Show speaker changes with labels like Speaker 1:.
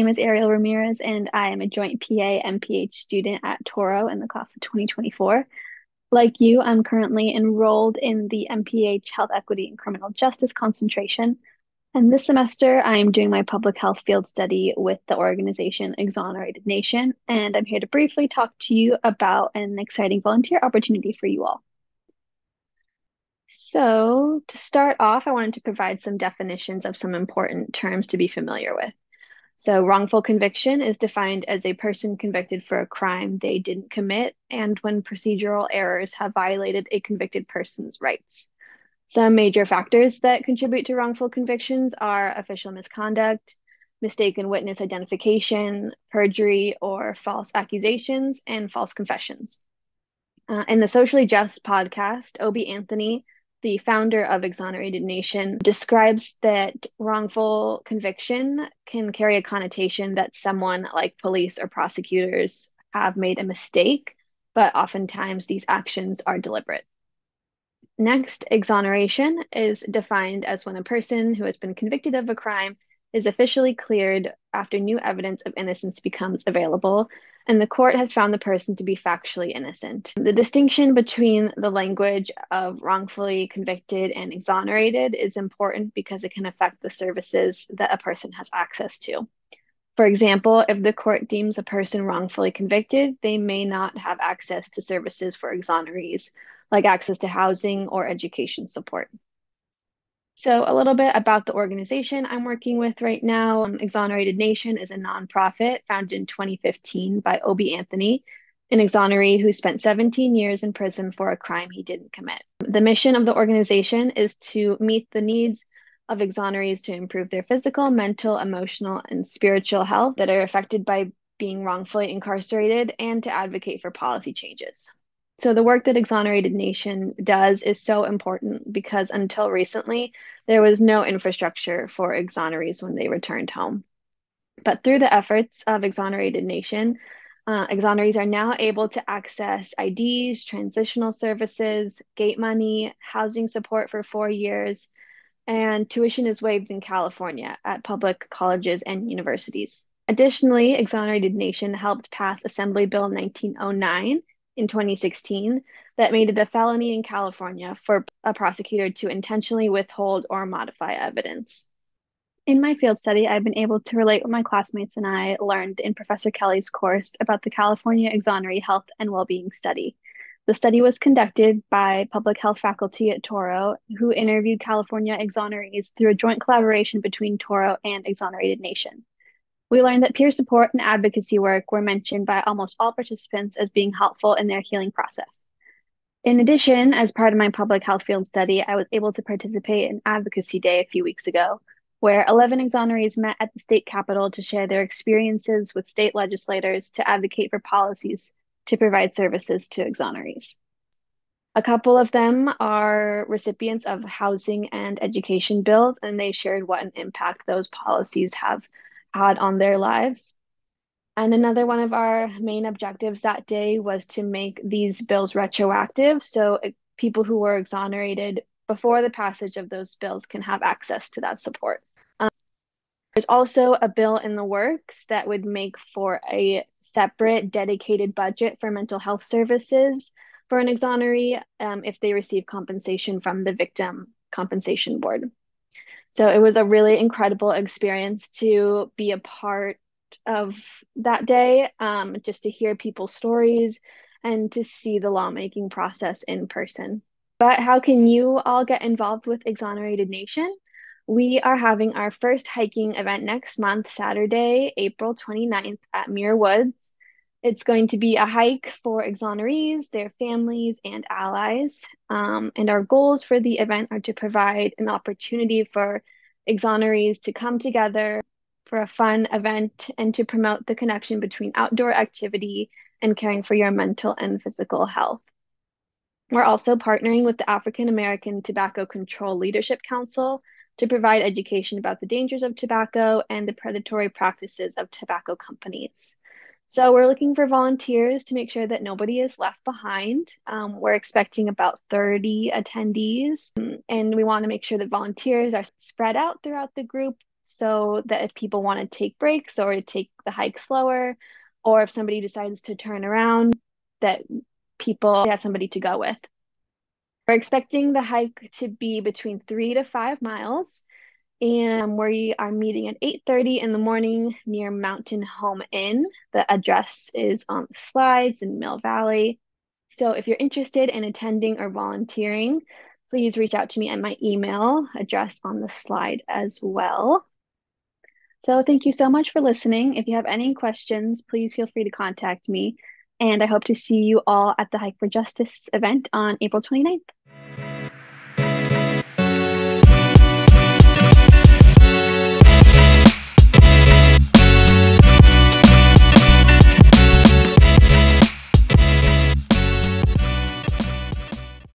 Speaker 1: name is Ariel Ramirez, and I am a joint PA MPH student at Toro in the class of 2024. Like you, I'm currently enrolled in the MPH Health Equity and Criminal Justice concentration. And this semester, I am doing my public health field study with the organization Exonerated Nation. And I'm here to briefly talk to you about an exciting volunteer opportunity for you all. So, to start off, I wanted to provide some definitions of some important terms to be familiar with. So, wrongful conviction is defined as a person convicted for a crime they didn't commit, and when procedural errors have violated a convicted person's rights. Some major factors that contribute to wrongful convictions are official misconduct, mistaken witness identification, perjury or false accusations, and false confessions. In the Socially Just podcast, Obie Anthony, the founder of Exonerated Nation, describes that wrongful conviction can carry a connotation that someone like police or prosecutors have made a mistake, but oftentimes these actions are deliberate. Next, exoneration is defined as when a person who has been convicted of a crime is officially cleared after new evidence of innocence becomes available, and the court has found the person to be factually innocent. The distinction between the language of wrongfully convicted and exonerated is important because it can affect the services that a person has access to. For example, if the court deems a person wrongfully convicted, they may not have access to services for exonerees, like access to housing or education support. So, a little bit about the organization I'm working with right now. Exonerated Nation is a nonprofit founded in 2015 by Obie Anthony, an exoneree who spent 17 years in prison for a crime he didn't commit. The mission of the organization is to meet the needs of exonerees to improve their physical, mental, emotional, and spiritual health that are affected by being wrongfully incarcerated and to advocate for policy changes. So the work that Exonerated Nation does is so important because until recently, there was no infrastructure for exonerees when they returned home. But through the efforts of Exonerated Nation, exonerees are now able to access IDs, transitional services, gate money, housing support for 4 years, and tuition is waived in California at public colleges and universities. Additionally, Exonerated Nation helped pass Assembly Bill 1909 in 2016 that made it a felony in California for a prosecutor to intentionally withhold or modify evidence. In my field study, I've been able to relate what my classmates and I learned in Professor Kelly's course about the California Exoneree Health and Wellbeing Study. The study was conducted by public health faculty at Toro, who interviewed California exonerees through a joint collaboration between Toro and Exonerated Nation. We learned that peer support and advocacy work were mentioned by almost all participants as being helpful in their healing process. In addition, as part of my public health field study, I was able to participate in Advocacy Day a few weeks ago, where 11 exonerees met at the state capitol to share their experiences with state legislators to advocate for policies to provide services to exonerees. A couple of them are recipients of housing and education bills, and they shared what an impact those policies have had on their lives. And another one of our main objectives that day was to make these bills retroactive. So people who were exonerated before the passage of those bills can have access to that support. There's also a bill in the works that would make for a separate dedicated budget for mental health services for an exoneree if they receive compensation from the Victim Compensation Board. So it was a really incredible experience to be a part of that day, just to hear people's stories and to see the lawmaking process in person. But how can you all get involved with Exonerated Nation? We are having our first hiking event next month, Saturday, April 29th at Muir Woods. It's going to be a hike for exonerees, their families, and allies. And our goals for the event are to provide an opportunity for exonerees to come together for a fun event and to promote the connection between outdoor activity and caring for your mental and physical health. We're also partnering with the African American Tobacco Control Leadership Council to provide education about the dangers of tobacco and the predatory practices of tobacco companies. So we're looking for volunteers to make sure that nobody is left behind. We're expecting about 30 attendees, and we want to make sure that volunteers are spread out throughout the group so that if people want to take breaks or to take the hike slower, or if somebody decides to turn around, that people have somebody to go with. We're expecting the hike to be between 3 to 5 miles, and we are meeting at 8:30 in the morning near Mountain Home Inn. The address is on the slides in Mill Valley. So if you're interested in attending or volunteering, please reach out to me at my email address on the slide as well. So thank you so much for listening. If you have any questions, please feel free to contact me. And I hope to see you all at the Hike for Justice event on April 29th.